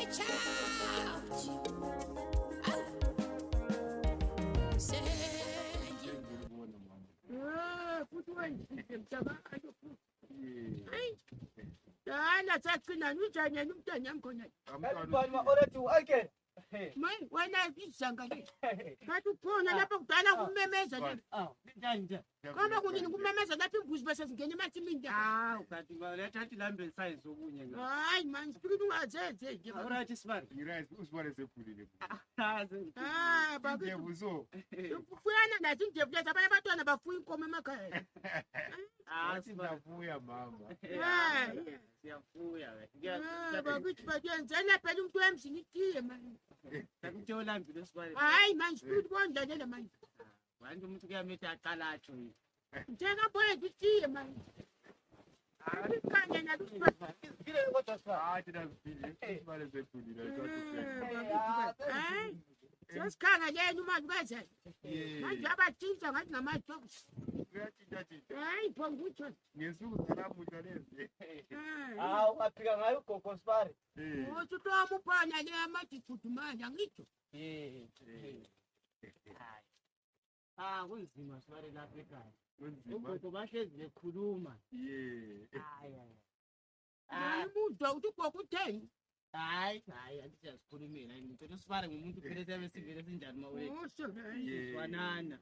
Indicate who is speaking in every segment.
Speaker 1: watch out. Dala sakina nujanya numtanya mkhona. Manje wena izanga le. Bathi ukhona lapha kudala kumemeza nje. Kama kunini kumemeza lapha imbuzi bese singena emathimini.
Speaker 2: Kanti balethathi lambe size okunye nga.
Speaker 1: Hayi man, speak ungazenze nje.
Speaker 2: Alright sibari.
Speaker 3: Right, usibone sephulile.
Speaker 1: Bakithi.
Speaker 3: Njebuzo.
Speaker 1: Ufuyana nathi njebuletha abanye abantwana bafuya inkomo emakhaya.
Speaker 3: Siyavuya mama.
Speaker 2: Siyafuya we.
Speaker 1: Bakithi bayenzela phela umuntu wemzini itiye man.
Speaker 2: Ngikuthola lambi lesibari.
Speaker 1: Hayi man, speak bondlela man.
Speaker 2: Manje umuntu kuyametha aqala atsho yini.
Speaker 1: Njena boye itiye man. Kanye nakusiphatha.
Speaker 2: Ngile kodwa sibari.
Speaker 3: Thina sibili usibone sephulile.
Speaker 1: Hayi. Sesikhanga yena umanje kaze. Manje abathinta ngathi ngamajoks.
Speaker 3: Uyatshintsha.
Speaker 1: Hayi phongutsho.
Speaker 3: Ngesuku zalamuhla lezi.
Speaker 2: Ungafika ngayo ugogo sibari.
Speaker 1: Uthi toma uphana le amadifudumanje angitsho.
Speaker 2: Kunzima sibari lapha ekhaya.
Speaker 3: Kunzima.
Speaker 2: Ugogo bahlezi bekhuluma.
Speaker 1: Umuntu uthi ugogo utheni?
Speaker 2: Hayi andithi asikhulumela ngithe sibari ngumuntu phela siyabe sivele sinjani mawethu. Wanana.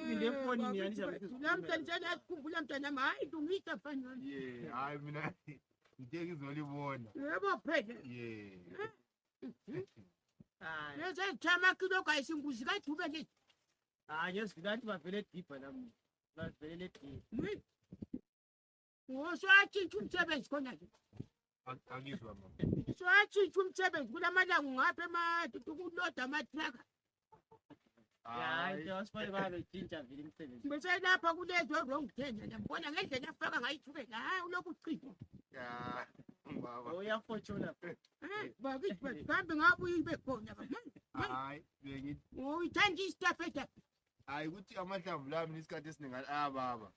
Speaker 2: Ngile phone yani
Speaker 1: Lamtana njalo asikhumbula mntana nami hayi lungisa mfana.
Speaker 3: Hayi mina ngithe ngizolibona.
Speaker 1: Yebo phela. Lezi thama kilo kayisinguzi kadube le.
Speaker 2: Ngesigathi bavele deeper nami. Bavele deep.
Speaker 1: Uswathinta umsebenzi khona nje.
Speaker 3: Angizwa mama.
Speaker 1: Uswathinta umsebenzi kulamalanga ngapha emadukuloda amatraka.
Speaker 2: Nje sibari balothinta vele umsebenzi.
Speaker 1: Bese lapha kulezo wrong thenda ngibona ngendlela afaka ngayithukela. Hayi ulokuqina.
Speaker 3: Baba.
Speaker 2: Uyafotshola.
Speaker 1: Bakithi kambe ngabuye ibe khona manje.
Speaker 3: Hayi bengithi
Speaker 1: Uyithanda istaff ethu.
Speaker 3: hayi ukuthi amahlamvu lami isikhathi esiningi baba.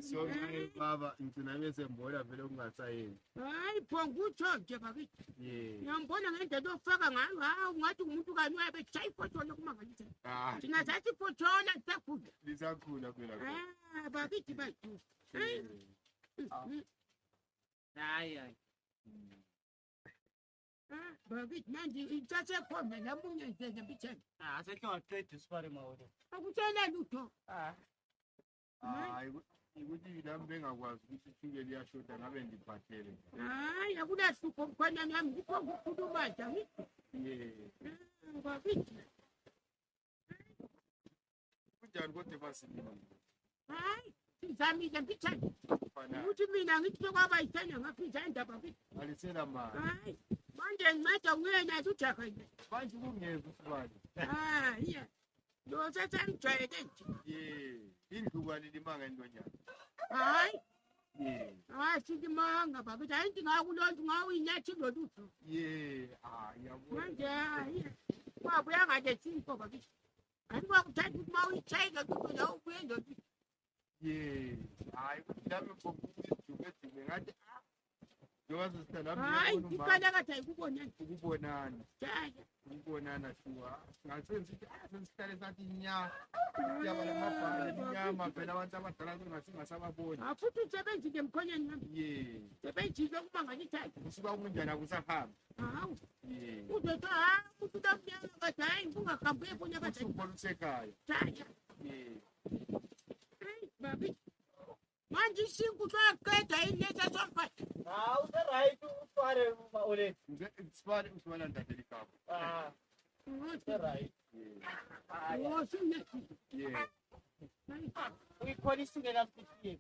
Speaker 3: So baba ngicina bese mbona vele ungasayenzi.
Speaker 1: Hayi phongutsho nje bakithi. Ngiyambona ngendlela ofaka ngayo. Hawu ngathi umuntu kanye uyabe chayifotola kumangalithi. Thina sathi fotola sakhula.
Speaker 3: Lisakhula phela.
Speaker 1: Bakithi bayithu.
Speaker 2: Hayi.
Speaker 1: Bakithi manje ithathe khona namunye nje ngempitheni.
Speaker 2: Asekhe waqeda sibari mawethu.
Speaker 1: Akutshela lutho.
Speaker 3: Hayi ukuthi nami bengakwazi ukuthi ishukela liyashoda ngabe ngiphathele.
Speaker 1: Hayi akulahlupho mkhona nami ngikho ukukhuluma nje. Bakithi.
Speaker 3: Kunjani kodwa basimini?
Speaker 1: Hayi sizamile mpitheni. Ukuthi mina ngithi kwaba yithenya ngaphitha indaba bakithi.
Speaker 3: Alisela mali.
Speaker 1: Hayi manje nginceda nguyena uJaka nje.
Speaker 3: Manje kungeza usibani.
Speaker 1: Yeah. Lo sesengijwayele nje.
Speaker 3: Indluka lilimanga intonyana.
Speaker 1: Hayi. Sikimanga bakithi hayi ngakulonto ngawinyathi lolutho.
Speaker 3: Yabona.
Speaker 1: Manje hayi. Wabuya ngade simpo bakithi. Angikwakuthatha ukuthi mawuyichayeka kuthi la ubuye ndothi.
Speaker 3: Hayi nami ngokujuke ngathi njengoba sisithandwa
Speaker 1: hayi iqala kade ayikubonani.
Speaker 3: Ukubonana.
Speaker 1: Jaya.
Speaker 3: Ukubonana shuwa. Ngasenze sesihlale sathi nya. Yaba lamabhali eminyama phela abantu abadala singasababoni.
Speaker 1: Futhi usebenzi ngemkhonyeni nami. Sebenzi lokumangalithatha.
Speaker 3: Usuka kunjani akusahamba.
Speaker 1: Hawu. Uzothi umuntu tamnyama kade hayi ungahambi uyebona kade.
Speaker 3: Ubona usekhaya.
Speaker 1: Jaya. Bakithi. Manje isingu soyaqeda inetha somfata.
Speaker 2: Right usibari mawethu.
Speaker 3: Sibani usibana ndathe ikapa.
Speaker 2: Right. Uyikholisile lapho ifiye.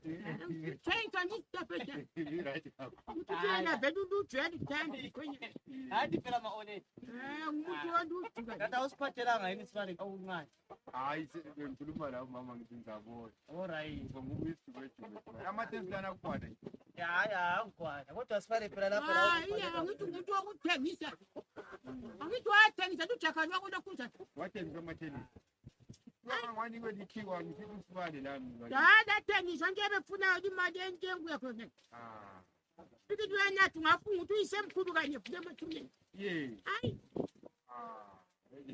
Speaker 1: Thenga ngistapeta.
Speaker 3: Right kapha.
Speaker 1: Uthina vele ulujweni thandi kwenye.
Speaker 2: Hadi phela ma-olet.
Speaker 1: Umuntu walujuka.
Speaker 2: Kata usiphathelanga yini sibari okuncane.
Speaker 3: Hayi ngikhuluma la mama ngithi ngizabona.
Speaker 2: Alright.
Speaker 3: Ngomubisi kwethu. Amathesi lana kukhona.
Speaker 2: Ya ngikwana. Kodwa sibari phela lapho la.
Speaker 1: Hayi angithi umuntu wokuthengisa. Angithi wathengisa uJaka lwako lokuza.
Speaker 3: Wathengisa amathesi. Ngani kwedikhiwa ngithi usibale lami.
Speaker 1: Dala thengisa nje befuna imali entengo yakho. Ikithi wena ngathi ungafunga ukuthi uyisemkhulu kanye kule mathumeni. Hayi